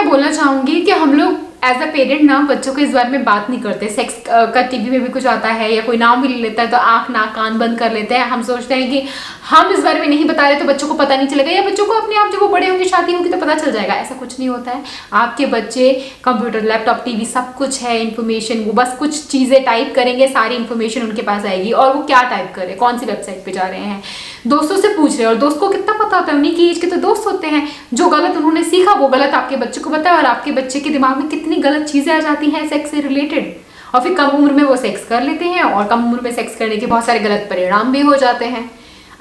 मैं बोलना चाहूंगी कि हम लोग एज अ पेरेंट ना बच्चों को इस बारे में बात नहीं करते। सेक्स का टीवी में भी कुछ आता है या कोई नाम भी ले लेता है तो आंख नाक कान बंद कर लेते हैं। हम सोचते हैं कि हम इस बारे में नहीं बता रहे तो बच्चों को पता नहीं चलेगा, या बच्चों को अपने आप जब वो बड़े होंगे शादी होगी तो पता चल जाएगा। ऐसा कुछ नहीं होता है। आपके बच्चे कंप्यूटर लैपटॉप टीवी सब कुछ है इन्फॉर्मेशन, वो बस कुछ चीज़ें टाइप करेंगे, सारी इन्फॉर्मेशन उनके पास आएगी। और वो क्या टाइप कर रहे हैं, कौन सी वेबसाइट पे जा रहे हैं, दोस्तों से पूछ रहे हैं, और दोस्त को कितना पता होता है, उन्हीं की एज के तो दोस्त होते हैं। जो गलत उन्होंने सीखा वो गलत आपके बच्चे को पता है, और आपके बच्चे के दिमाग में कितनी गलत चीजें आ जाती हैं सेक्स से रिलेटेड, और फिर कम उम्र में वो सेक्स कर लेते हैं, और कम उम्र में सेक्स करने के बहुत सारे गलत परिणाम भी हो जाते हैं।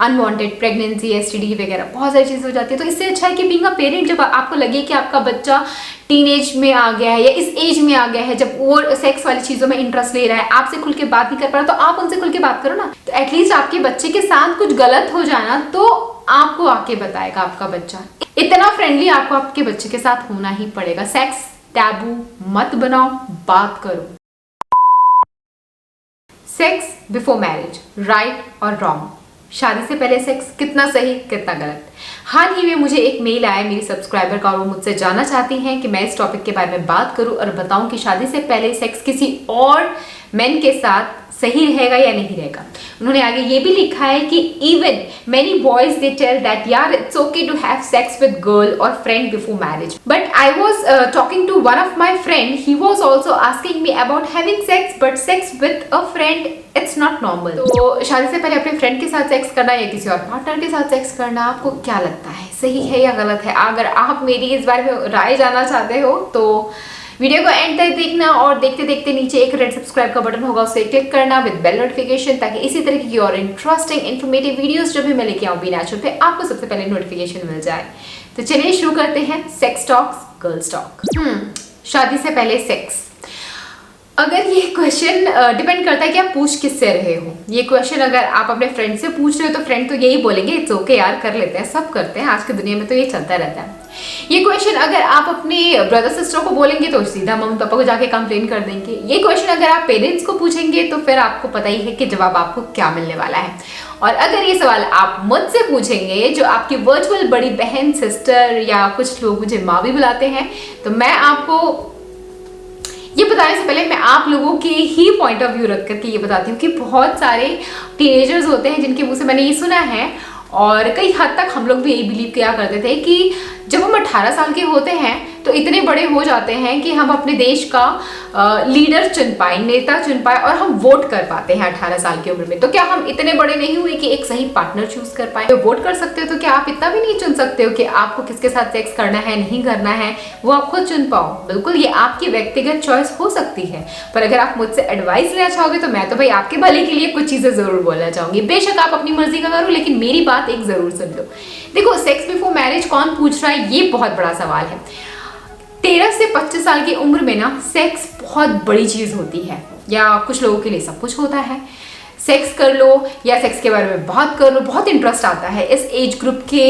अनवांटेड प्रेगनेंसी, एसटीडी वगैरह बहुत सारी चीज़ें हो जाती है। तो इससे अच्छा है कि बीइंग अ पेरेंट, जब आपको लगे कि आपका बच्चा टीनेज में आ गया है या इस एज में आ गया है जब वो सेक्स वाली चीज़ों में इंटरेस्ट ले रहा है, आपसे खुल के बात नहीं कर पा रहा, तो आप उनसे खुल के बात करो ना। तो एटलीस्ट आपके बच्चे के साथ कुछ गलत हो जाना तो आपको आके बताएगा आपका बच्चा। इतना फ्रेंडली आपको आपके बच्चे के साथ होना ही पड़ेगा। सेक्स टैबू मत बनाओ, बात करो। सेक्स बिफोर मैरिज, राइट और रॉन्ग? शादी से पहले सेक्स कितना सही कितना गलत? हाल ही में मुझे एक मेल आया मेरी सब्सक्राइबर का, और वो मुझसे जानना चाहती हैं कि मैं इस टॉपिक के बारे में बात करूं और बताऊं कि शादी से पहले सेक्स किसी और मेन के साथ सही रहेगा या नहीं रहेगा। उन्होंने आगे ये भी लिखा है कि even many boys they tell that यार it's okay to have sex with girl और friend before marriage, but I was talking to one of my friend, he was also asking me about having sex, but sex with a friend it's not normal. तो शादी से पहले अपने friend के साथ sex करना या किसी और पार्टनर के साथ सेक्स करना, आपको क्या लगता है, सही है या गलत है? अगर आप मेरी इस बारे में राय जानना चाहते हो तो वीडियो को एंड तक देखना, और देखते देखते नीचे एक रेड सब्सक्राइब का बटन होगा, उसे क्लिक करना विद बेल नोटिफिकेशन, ताकि इसी तरह की और इंटरेस्टिंग इन्फॉर्मेटिव वीडियोस जो भी मैं लेके आऊँ बिना चुप पे आपको सबसे पहले नोटिफिकेशन मिल जाए। तो चलिए शुरू करते हैं सेक्स टॉक्स गर्ल्स टॉक। शादी से पहले सेक्स, अगर ये क्वेश्चन डिपेंड करता है कि आप पूछ किससे रहे हो। ये क्वेश्चन अगर आप अपने फ्रेंड से पूछ रहे हो तो फ्रेंड तो यही बोलेंगे इट्स ओके यार, कर लेते हैं, सब करते हैं, आज की दुनिया में तो ये चलता रहता है। ये क्वेश्चन अगर आप अपने ब्रदर सिस्टर को बोलेंगे तो सीधा मम्मी पापा को जाके कंप्लेन कर देंगे। ये क्वेश्चन अगर आप पेरेंट्स को पूछेंगे तो फिर आपको पता ही है कि जवाब आपको क्या मिलने वाला है। और अगर ये सवाल आप मुझसे पूछेंगे, जो आपकी वर्चुअल बड़ी बहन सिस्टर, या कुछ लोग मुझे माँ भी बुलाते हैं, तो मैं आपको ये बताने से पहले मैं आप लोगों के ही पॉइंट ऑफ व्यू रख करके ये बताती हूँ कि बहुत सारे टीनेजर्स होते हैं जिनके मुंह से मैंने ये सुना है, और कई हद तक हम लोग भी यही बिलीव किया करते थे कि जब हम 18 साल के होते हैं तो इतने बड़े हो जाते हैं कि हम अपने देश का लीडर चुन पाए, नेता चुन पाए, और हम वोट कर पाते हैं 18 साल की उम्र में। तो क्या हम इतने बड़े नहीं हुए कि एक सही पार्टनर चूज कर पाए? तो वोट कर सकते हो तो क्या आप इतना भी नहीं चुन सकते हो कि आपको किसके साथ सेक्स करना है नहीं करना है, वो आप खुद चुन पाओ? बिल्कुल, ये आपकी व्यक्तिगत चॉइस हो सकती है, पर अगर आप मुझसे एडवाइस लेना चाहोगे तो मैं तो भाई आपके भले के लिए कुछ चीजें जरूर बोलना चाहूंगी। बेशक आप अपनी मर्जी का करो, लेकिन मेरी बात एक जरूर सुन लो। देखो, सेक्स बिफोर मैरिज कौन पूछ रहा है, ये बहुत बड़ा सवाल है। 13 से 25 साल की उम्र में ना सेक्स बहुत बड़ी चीज होती है, या कुछ लोगों के लिए सब कुछ होता है। सेक्स कर लो या सेक्स के बारे में बात कर लो, बहुत इंटरेस्ट आता है इस एज ग्रुप के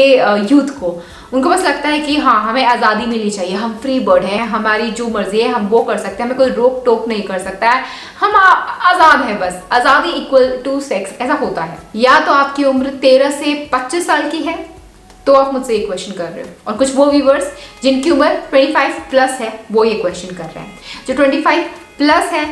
यूथ को। उनको बस लगता है कि हाँ, हमें आज़ादी मिलनी चाहिए, हम फ्री बर्ड हैं, हमारी जो मर्जी है हम वो कर सकते हैं, हमें कोई रोक टोक नहीं कर सकता है, हम आज़ाद है, बस आज़ादी इक्वल टू सेक्स, ऐसा होता है। या तो आपकी उम्र 13 से 25 साल की है तो आप मुझसे ये क्वेश्चन कर रहे हो, और कुछ वो व्यूवर्स जिनकी उम्र 25 प्लस है वो ये क्वेश्चन कर रहे हैं। जो 25 प्लस है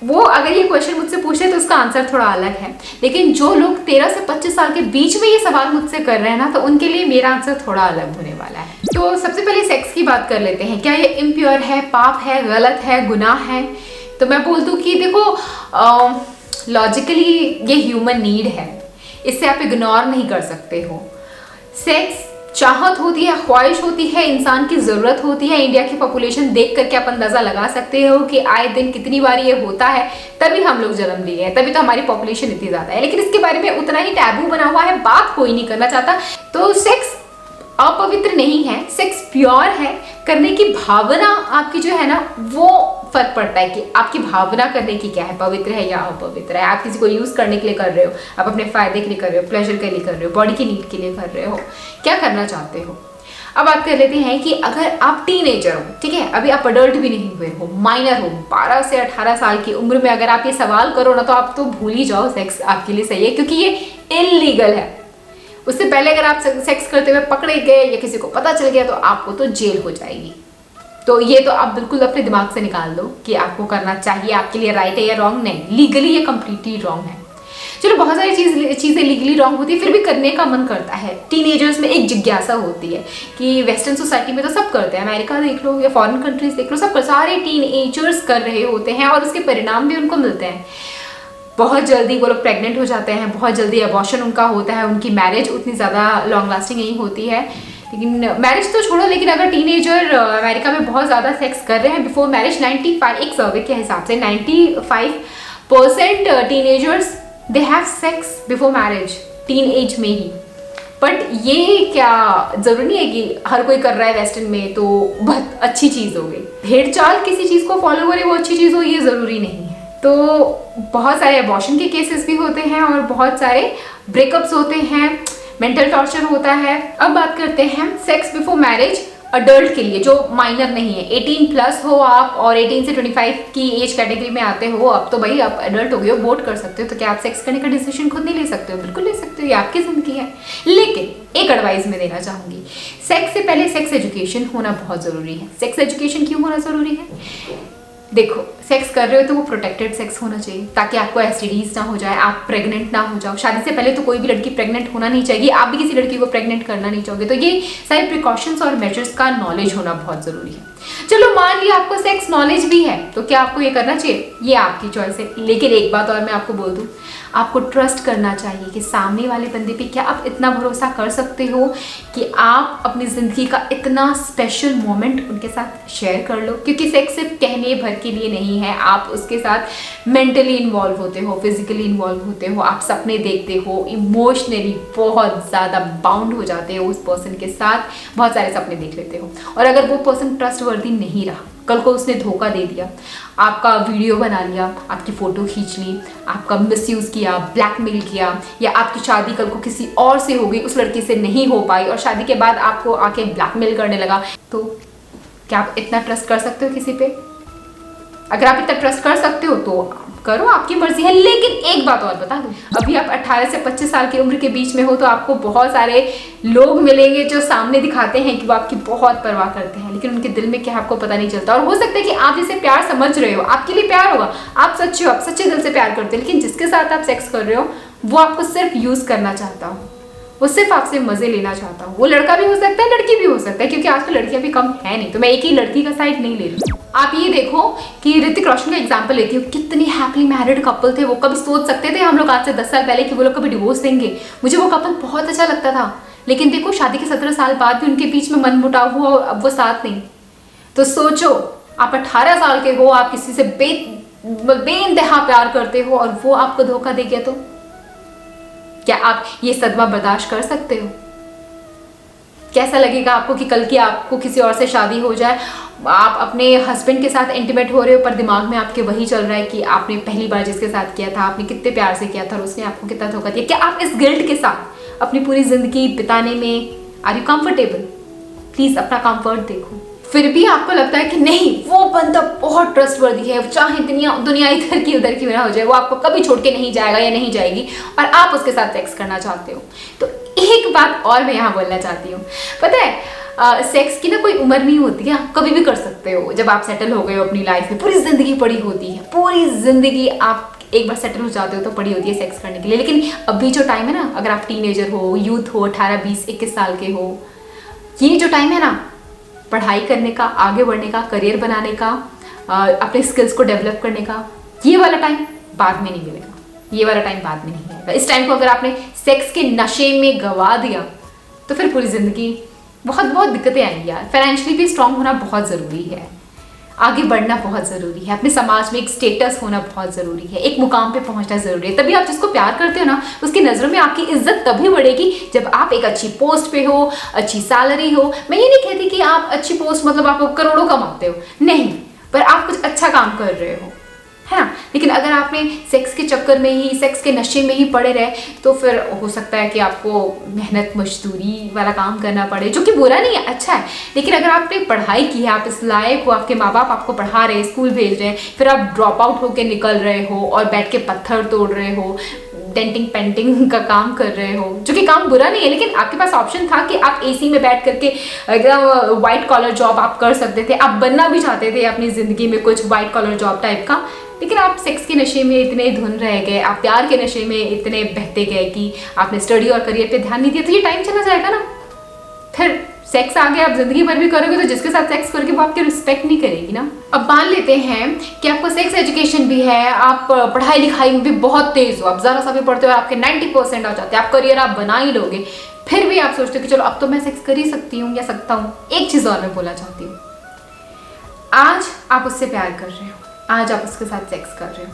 वो अगर ये क्वेश्चन मुझसे पूछे तो उसका आंसर थोड़ा अलग है, लेकिन जो लोग 13 से 25 साल के बीच में ये सवाल मुझसे कर रहे हैं ना, तो उनके लिए मेरा आंसर थोड़ा अलग होने वाला है। तो सबसे पहले सेक्स की बात कर लेते हैं। क्या ये इम्प्योर है, पाप है, गलत है, गुनाह है? तो मैं बोल दूं कि देखो, लॉजिकली ये ह्यूमन नीड है, इससे आप इग्नोर नहीं कर सकते हो। सेक्स चाहत होती है, ख्वाहिश होती है, इंसान की जरूरत होती है। इंडिया की पॉपुलेशन देख करके आप अंदाजा लगा सकते हो कि आए दिन कितनी बार ये होता है, तभी हम लोग जन्म लिए हैं, तभी तो हमारी पॉपुलेशन इतनी ज्यादा है। लेकिन इसके बारे में उतना ही टैबू बना हुआ है, बात कोई नहीं करना चाहता। तो सेक्स अपवित्र नहीं है, सेक्स प्योर है। करने की भावना आपकी जो है ना, वो फर्क पड़ता है कि आपकी भावना करने की क्या है, पवित्र है या अपवित्र है। आप किसी को यूज करने के लिए कर रहे हो, आप अपने फायदे के लिए कर रहे हो, प्लेजर के लिए कर रहे हो, बॉडी की नीड के लिए कर रहे हो, क्या करना चाहते हो। अब बात कर लेते हैं कि अगर आप टीनेजर हो, ठीक है, अभी आप अडल्ट भी नहीं हुए हो, माइनर हो, 12 से 18 साल की उम्र में अगर आप ये सवाल करो ना, तो आप तो भूल ही जाओ सेक्स आपके लिए सही है, क्योंकि ये इलीगल है। उससे पहले अगर आप सेक्स करते हुए पकड़े गए या किसी को पता चल गया तो आपको तो जेल हो जाएगी। तो ये तो आप बिल्कुल अपने दिमाग से निकाल दो कि आपको करना चाहिए, आपके लिए राइट है या रॉन्ग। नहीं, लीगली ये कंप्लीटली रॉन्ग है। चलो बहुत सारी चीज़ें लीगली रॉन्ग होती है, फिर भी करने का मन करता है। टीनेजर्स में एक जिज्ञासा होती है कि वेस्टर्न सोसाइटी में तो सब करते हैं, अमेरिका देख लो या फॉरेन कंट्रीज देख लो, सब कर, सारे टीनेजर्स कर रहे होते हैं और उसके परिणाम भी उनको मिलते हैं। बहुत जल्दी वो लोग प्रेग्नेंट हो जाते हैं, बहुत जल्दी अबॉर्शन उनका होता है, उनकी मैरिज उतनी ज़्यादा लॉन्ग लास्टिंग नहीं होती है। लेकिन मैरिज तो छोड़ो, लेकिन अगर टीनेजर अमेरिका में बहुत ज़्यादा सेक्स कर रहे हैं बिफोर मैरिज, 95 एक सर्वे के हिसाब से 95% teenagers they have sex before marriage, teen age में ही। बट ये क्या जरूरी नहीं है कि हर कोई कर रहा है वेस्टर्न में तो बहुत अच्छी चीज़ हो गई। भेड़ चाल किसी चीज़ को फॉलो करे वो अच्छी चीज़ हो, ये ज़रूरी नहीं है। तो बहुत सारे अबॉर्शन के केसेस भी होते हैं और बहुत सारे ब्रेकअप्स होते हैं, मेंटल टॉर्चर होता है। अब बात करते हैं सेक्स बिफोर मैरिज अडल्ट के लिए, जो माइनर नहीं है। 18 प्लस हो आप और 18 से 25 की एज कैटेगरी में आते हो, अब तो भाई आप एडल्ट हो गए हो, वोट कर सकते हो। तो क्या आप सेक्स करने का डिसीजन खुद नहीं ले सकते हो? बिल्कुल ले सकते हो, ये आपकी जिंदगी है। लेकिन एक एडवाइस मैं देना चाहूंगी, सेक्स से पहले सेक्स एजुकेशन होना बहुत ज़रूरी है। सेक्स एजुकेशन क्यों होना ज़रूरी है? देखो, सेक्स कर रहे हो तो वो प्रोटेक्टेड सेक्स होना चाहिए ताकि आपको एसटीडीज ना हो जाए, आप प्रेग्नेंट ना हो जाओ। शादी से पहले तो कोई भी लड़की प्रेग्नेंट होना नहीं चाहिए, आप भी किसी लड़की को प्रेग्नेंट करना नहीं चाहोगे। तो ये सारे प्रिकॉशंस और मेजर्स का नॉलेज होना बहुत ज़रूरी है। चलो मान लिया आपको सेक्स नॉलेज भी है, तो क्या आपको ये करना चाहिए? ये आपकी चॉइस है। लेकिन एक बात और मैं आपको बोल दूँ, आपको ट्रस्ट करना चाहिए कि सामने वाले बंदे पे क्या आप इतना भरोसा कर सकते हो कि आप अपनी ज़िंदगी का इतना स्पेशल मोमेंट उनके साथ शेयर कर लो। क्योंकि सेक्स सिर्फ कहने भर के लिए नहीं है, आप उसके साथ मेंटली इन्वॉल्व होते हो, फिजिकली इन्वॉल्व होते हो, आप सपने देखते हो, इमोशनली बहुत ज़्यादा बाउंड हो जाते हो उस पर्सन के साथ, बहुत सारे सपने देख लेते हो। और अगर वो पर्सन ट्रस्टवर्दी नहीं रहा, कल को उसने धोखा दे दिया, आपका वीडियो बना लिया, आपकी फ़ोटो खींच ली, आपका मिसयूज़ किया, ब्लैकमेल किया, या आपकी शादी कल को किसी और से हो गई, उस लड़की से नहीं हो पाई और शादी के बाद आपको आके ब्लैकमेल करने लगा, तो क्या आप इतना ट्रस्ट कर सकते हो किसी पे? अगर आप इतना ट्रस्ट कर सकते हो तो करो, आपकी मर्जी है। लेकिन एक बात और बता दूं, अभी आप 18 से 25 साल की उम्र के बीच में हो तो आपको बहुत सारे लोग मिलेंगे जो सामने दिखाते हैं कि वो आपकी बहुत परवाह करते हैं, लेकिन उनके दिल में क्या आपको पता नहीं चलता। और हो सकता है कि आप जिसे प्यार समझ रहे हो आपके लिए प्यार होगा, आप सच्चे हो, आप सच्चे दिल से प्यार करते हो, लेकिन जिसके साथ आप सेक्स कर रहे हो वो आपको सिर्फ यूज करना चाहता हो, वो सिर्फ आपसे मजे लेना चाहता हूँ। वो लड़का भी हो सकता है, लड़की भी हो सकता है, क्योंकि आजकल लड़कियां भी कम है नहीं, तो मैं एक ही लड़की का साइड नहीं ले रही। आप ये देखो कि ऋतिक रोशन का एग्जांपल लेती हूँ, कितनी हैप्पी मैरिड कपल थे वो। कभी सोच सकते थे हम लोग आज से 10 साल पहले कि वो लोग कभी डिवोर्स देंगे? मुझे वो कपल बहुत अच्छा लगता था, लेकिन देखो शादी के 17 साल बाद भी उनके बीच में मनमुटाव हुआ और अब वो साथ नहीं। तो सोचो, आप 18 साल के हो, आप किसी से बेइंतहा प्यार करते हो और वो आपको धोखा दे गया, तो क्या आप ये सदमा बर्दाश्त कर सकते हो? कैसा लगेगा आपको कि कल की आपको किसी और से शादी हो जाए, आप अपने हस्बैंड के साथ इंटीमेट हो रहे हो पर दिमाग में आपके वही चल रहा है कि आपने पहली बार जिसके साथ किया था, आपने कितने प्यार से किया था और उसने आपको कितना धोखा दिया। क्या आप इस गिल्ट के साथ अपनी पूरी जिंदगी बिताने में आर यू कंफर्टेबल? प्लीज अपना कंफर्ट देखो। फिर भी आपको लगता है कि नहीं, वो बंदा बहुत ट्रस्टवर्दी है, चाहे दुनिया इधर की उधर की ना हो जाए, वो आपको कभी छोड़ के नहीं जाएगा या नहीं जाएगी, और आप उसके साथ सेक्स करना चाहते हो। तो एक बात और मैं यहाँ बोलना चाहती हूँ, पता है सेक्स की ना कोई उम्र नहीं होती है, आप कभी भी कर सकते हो। जब आप सेटल हो गए हो अपनी लाइफ में, पूरी जिंदगी पड़ी होती है, पूरी जिंदगी आप एक बार सेटल हो जाते हो तो पड़ी होती है सेक्स करने के लिए। लेकिन अभी जो टाइम है ना, अगर आप टीनेजर हो, यूथ हो, 18, 20, 21 साल के हो, ये जो टाइम है ना पढ़ाई करने का, आगे बढ़ने का, करियर बनाने का, अपने स्किल्स को डेवलप करने का, ये वाला टाइम बाद में नहीं मिलेगा। ये वाला टाइम बाद में नहीं आएगा। इस टाइम को अगर आपने सेक्स के नशे में गवा दिया तो फिर पूरी जिंदगी बहुत दिक्कतें आएंगी यार। फाइनेंशियली भी स्ट्रांग होना बहुत ज़रूरी है, आगे बढ़ना बहुत ज़रूरी है, अपने समाज में एक स्टेटस होना बहुत ज़रूरी है, एक मुकाम पे पहुंचना ज़रूरी है। तभी आप जिसको प्यार करते हो ना, उसकी नज़रों में आपकी इज्जत तभी बढ़ेगी जब आप एक अच्छी पोस्ट पे हो, अच्छी सैलरी हो। मैं ये नहीं कहती कि आप अच्छी पोस्ट मतलब आप करोड़ों कमाते हो, नहीं, पर आप कुछ अच्छा काम कर रहे हो, है ना। लेकिन अगर आपने सेक्स के चक्कर में ही, सेक्स के नशे में ही पड़े रहे तो फिर हो सकता है कि आपको मेहनत मजदूरी वाला काम करना पड़े, जो कि बुरा नहीं है, अच्छा है। लेकिन अगर आपने पढ़ाई की है, आप इस लायक हो, आपके माँ बाप आपको पढ़ा रहे हैं, स्कूल भेज रहे हैं, फिर आप ड्रॉप आउट होकर निकल रहे हो और बैठ के पत्थर तोड़ रहे हो, डेंटिंग पेंटिंग का काम कर रहे हो, जो कि काम बुरा नहीं है, लेकिन आपके पास ऑप्शन था कि आप एसी में बैठ करके एकदम व्हाइट कॉलर जॉब आप कर सकते थे, आप बनना भी चाहते थे अपनी ज़िंदगी में कुछ व्हाइट कॉलर जॉब टाइप का, लेकिन आप सेक्स के नशे में इतने धुन रह गए, आप प्यार के नशे में इतने बहते गए कि आपने स्टडी और करियर पे ध्यान नहीं दिया, तो ये टाइम चला जाएगा ना। फिर सेक्स आगे आप जिंदगी भर भी करोगे तो जिसके साथ सेक्स करोगे वो आपकी रिस्पेक्ट नहीं करेगी ना। अब मान लेते हैं कि आपको सेक्स एजुकेशन भी है, आप पढ़ाई लिखाई में भी बहुत तेज हो, आप ज़रा सा भी पढ़ते हो और आपके 90% आ जाते हैं, आप करियर आप बना ही लोगे, फिर भी आप सोचते हो कि चलो अब तो मैं सेक्स कर ही सकती हूँ या सकता हूँ। एक चीज़ और मैं बोलना चाहती हूँ, आज आप उससे प्यार कर रहे हो, आज आप उसके साथ सेक्स कर रहे हो,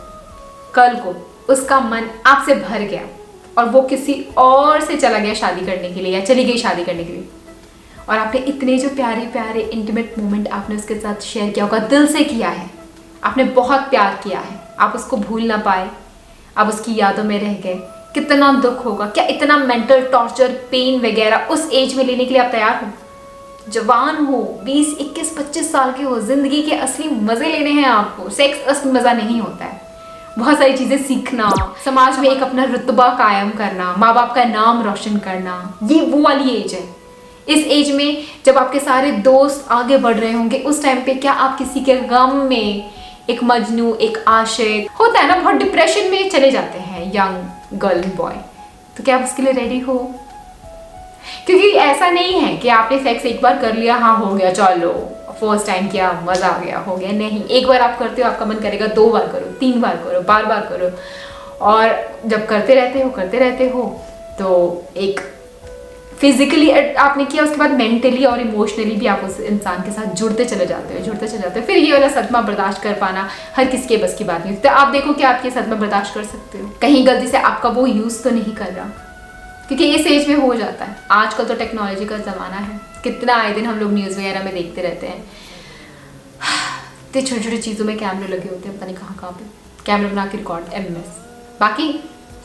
कल को उसका मन आपसे भर गया और वो किसी और से चला गया शादी करने के लिए या चली गई शादी करने के लिए, और आपने इतने जो प्यारे प्यारे इंटीमेट मोमेंट आपने उसके साथ शेयर किया होगा, दिल से किया है, आपने बहुत प्यार किया है, आप उसको भूल ना पाए, आप उसकी यादों में रह गए, कितना दुख होगा, क्या इतना मेंटल टॉर्चर पेन वगैरह उस एज में लेने के लिए आप तैयार हो? जवान हो, 20, 21, 25 साल के हो, जिंदगी के असली मजे लेने हैं आपको। सेक्स असली मजा नहीं होता है, बहुत सारी चीजें सीखना, समाज में एक अपना रुतबा कायम करना, माँ बाप का नाम रोशन करना, ये वो वाली एज है। इस एज में जब आपके सारे दोस्त आगे बढ़ रहे होंगे, उस टाइम पे क्या आप किसी के गम में एक मजनू, एक आशिक होता है ना, बहुत डिप्रेशन में चले जाते हैं यंग गर्ल बॉय, तो क्या आप उसके लिए रेडी हो? क्योंकि ऐसा नहीं है कि आपने सेक्स एक बार कर लिया, हाँ हो गया, चलो फर्स्ट टाइम किया मजा आ गया, हो गया, नहीं। एक बार आप करते हो आपका मन करेगा 2 बार करो, 3 बार करो, बार बार करो, और जब करते रहते हो तो एक फिजिकली आपने किया, उसके बाद मेंटली और इमोशनली भी आप उस इंसान के साथ जुड़ते चले जाते हो। फिर ये वाला सदमा बर्दाश्त कर पाना हर किसी के बस की बात नहीं होती। तो आप देखो कि आप ये सदमा बर्दाश्त कर सकते हो, कहीं गलती से आपका वो यूज़ तो नहीं कर रहा, क्योंकि इस एज में हो जाता है। आजकल तो टेक्नोलॉजी का ज़माना है, कितना आए दिन हम लोग न्यूज़ वगैरह में देखते रहते हैं, तो छोटी छोटी चीज़ों में कैमरे लगे होते हैं, पता नहीं कहाँ पे कैमरे बना के रिकॉर्ड एमएस। बाकी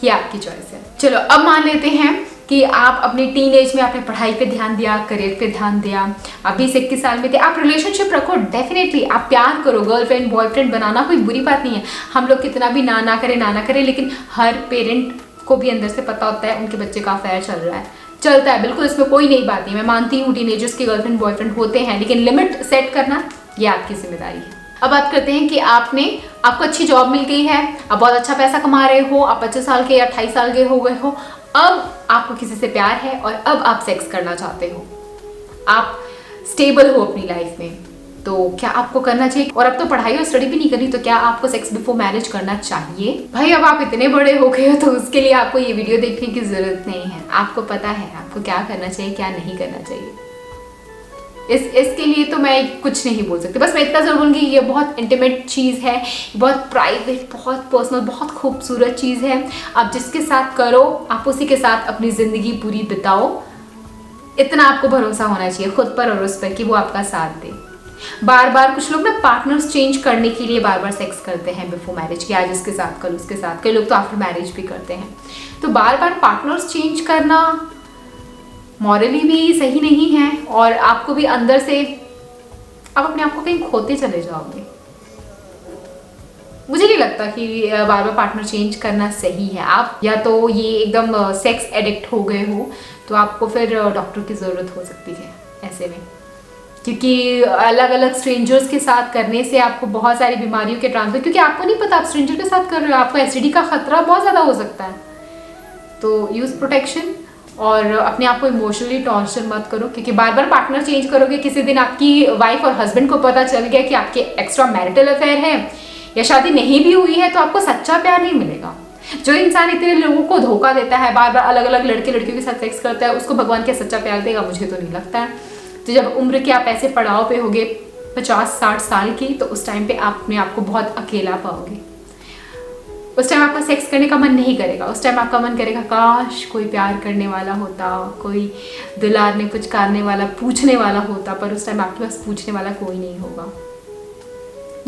ये आपकी चॉइस है। चलो अब मान लेते हैं कि आप अपनी टीन एज में आपने पढ़ाई पे ध्यान दिया, करियर पे ध्यान दिया, आप 20-21 साल में थे, आप रिलेशनशिप रखो, डेफिनेटली आप प्यार करो, गर्लफ्रेंड बॉयफ्रेंड बनाना कोई बुरी बात नहीं है। हम लोग कितना भी ना करें, लेकिन हर पेरेंट को भी अंदर से पता होता है उनके बच्चे का अफेयर चल रहा है, चलता है, बिल्कुल इसमें कोई नई बात नहीं। मैं मानती हूँ टीनेजर्स के गर्लफ्रेंड बॉयफ्रेंड होते हैं, लेकिन लिमिट सेट करना ये आपकी जिम्मेदारी है। अब बात करते हैं कि आपको अच्छी जॉब मिल गई है, आप बहुत अच्छा पैसा कमा रहे हो, आप 25 साल के या 28 साल के हो गए हो, अब आपको किसी से प्यार है और अब आप सेक्स करना चाहते हो, आप स्टेबल हो अपनी लाइफ में, तो क्या आपको करना चाहिए? और अब तो पढ़ाई और स्टडी भी नहीं करनी, तो क्या आपको सेक्स बिफोर मैरिज करना चाहिए? भाई अब आप इतने बड़े हो गए हो तो उसके लिए आपको ये वीडियो देखने की जरूरत नहीं है, आपको पता है आपको क्या करना चाहिए, क्या नहीं करना चाहिए। इसके लिए तो मैं कुछ नहीं बोल सकती, बस मैं इतना जरूर बोलूँगी ये बहुत इंटीमेट चीज़ है, बहुत प्राइवेट, बहुत पर्सनल, बहुत खूबसूरत चीज़ है। आप जिसके साथ करो आप उसी के साथ अपनी ज़िंदगी पूरी बिताओ, इतना आपको भरोसा होना चाहिए खुद पर और उस पर कि वो आपका साथ दे। बार बार कुछ लोग ना पार्टनर्स चेंज करने के लिए बार बार सेक्स करते हैं बिफोर मैरिज, कि आज इसके साथ कल उसके साथ, कई लोग तो आफ्टर मैरिज भी करते हैं। तो बार बार पार्टनर्स चेंज करना मॉरली भी सही नहीं है, और आपको भी अंदर से आप अपने आप को कहीं खोते चले जाओगे। मुझे नहीं लगता कि बार बार पार्टनर चेंज करना सही है। आप या तो ये एकदम सेक्स एडिक्ट हो गए हो तो आपको फिर डॉक्टर की ज़रूरत हो सकती है ऐसे में, क्योंकि अलग अलग स्ट्रेंजर्स के साथ करने से आपको बहुत सारी बीमारियों के ट्रांसफर, क्योंकि आपको नहीं पता आप स्ट्रेंजर के साथ कर रहे हो, आपको एसटीडी का खतरा बहुत ज़्यादा हो सकता है। तो यूज़ प्रोटेक्शन और अपने आप को इमोशनली टॉर्चर मत करो, क्योंकि बार बार पार्टनर चेंज करोगे, किसी दिन आपकी वाइफ और हस्बैंड को पता चल गया कि आपके एक्स्ट्रा मैरिटल अफेयर है या शादी नहीं भी हुई है, तो आपको सच्चा प्यार नहीं मिलेगा। जो इंसान इतने लोगों को धोखा देता है, बार बार अलग अलग लड़के लड़कियों के साथ सेक्स करता है, उसको भगवान क्या सच्चा प्यार देगा? मुझे तो नहीं लगता है। तो जब उम्र के आप ऐसे पड़ाव पे होगे 50-60 साल की, तो उस टाइम पे आप अपने आप को बहुत अकेला पाओगे। उस टाइम आपका सेक्स करने का मन नहीं करेगा, उस टाइम आपका मन करेगा काश कोई प्यार करने वाला होता, कोई दुलारने पुचकारने वाला, पूछने वाला होता, पर उस टाइम आपके पास पूछने वाला कोई नहीं होगा।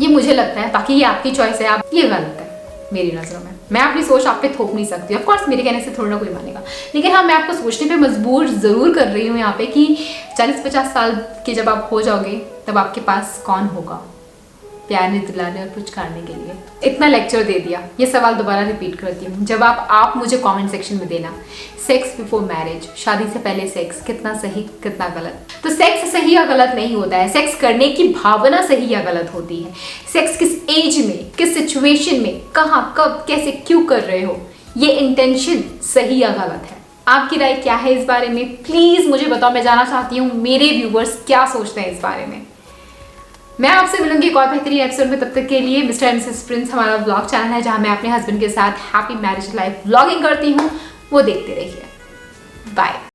ये मुझे लगता है, बाकी ये आपकी चॉइस है, आप ये गलत है मेरी नज़रों में। मैं अपनी सोच आप पे थोप नहीं सकती, ऑफ कोर्स मेरे कहने से थोड़ा ना कोई मानेगा, लेकिन हाँ मैं आपको सोचने पे मजबूर ज़रूर कर रही हूँ यहाँ पे कि 40-50 साल के जब आप हो जाओगे तब आपके पास कौन होगा? प्यार दिलाने और पुचकारने के लिए। इतना लेक्चर दे दिया, ये सवाल दोबारा रिपीट करती हूँ, जवाब आप मुझे कमेंट सेक्शन में देना। सेक्स बिफोर मैरिज, शादी से पहले सेक्स, कितना सही कितना गलत? तो सेक्स सही या गलत नहीं होता है, सेक्स करने की भावना सही या गलत होती है। सेक्स किस एज में, किस सिचुएशन में, कहाँ, कब, कैसे, क्यों कर रहे हो, ये इंटेंशन सही या गलत है। आपकी राय क्या है इस बारे में, प्लीज मुझे बताओ। मैं जानना चाहती हूँ मेरे व्यूवर्स क्या सोचते हैं इस बारे में। मैं आपसे मिलूंगी एक और बेहतरीन एपिसोड में, तब तक के लिए मिस्टर एंड मिसेस प्रिंस हमारा व्लॉग चैनल है जहां मैं अपने हस्बैंड के साथ हैप्पी मैरिज लाइफ व्लॉगिंग करती हूँ, वो देखते रहिए। बाय।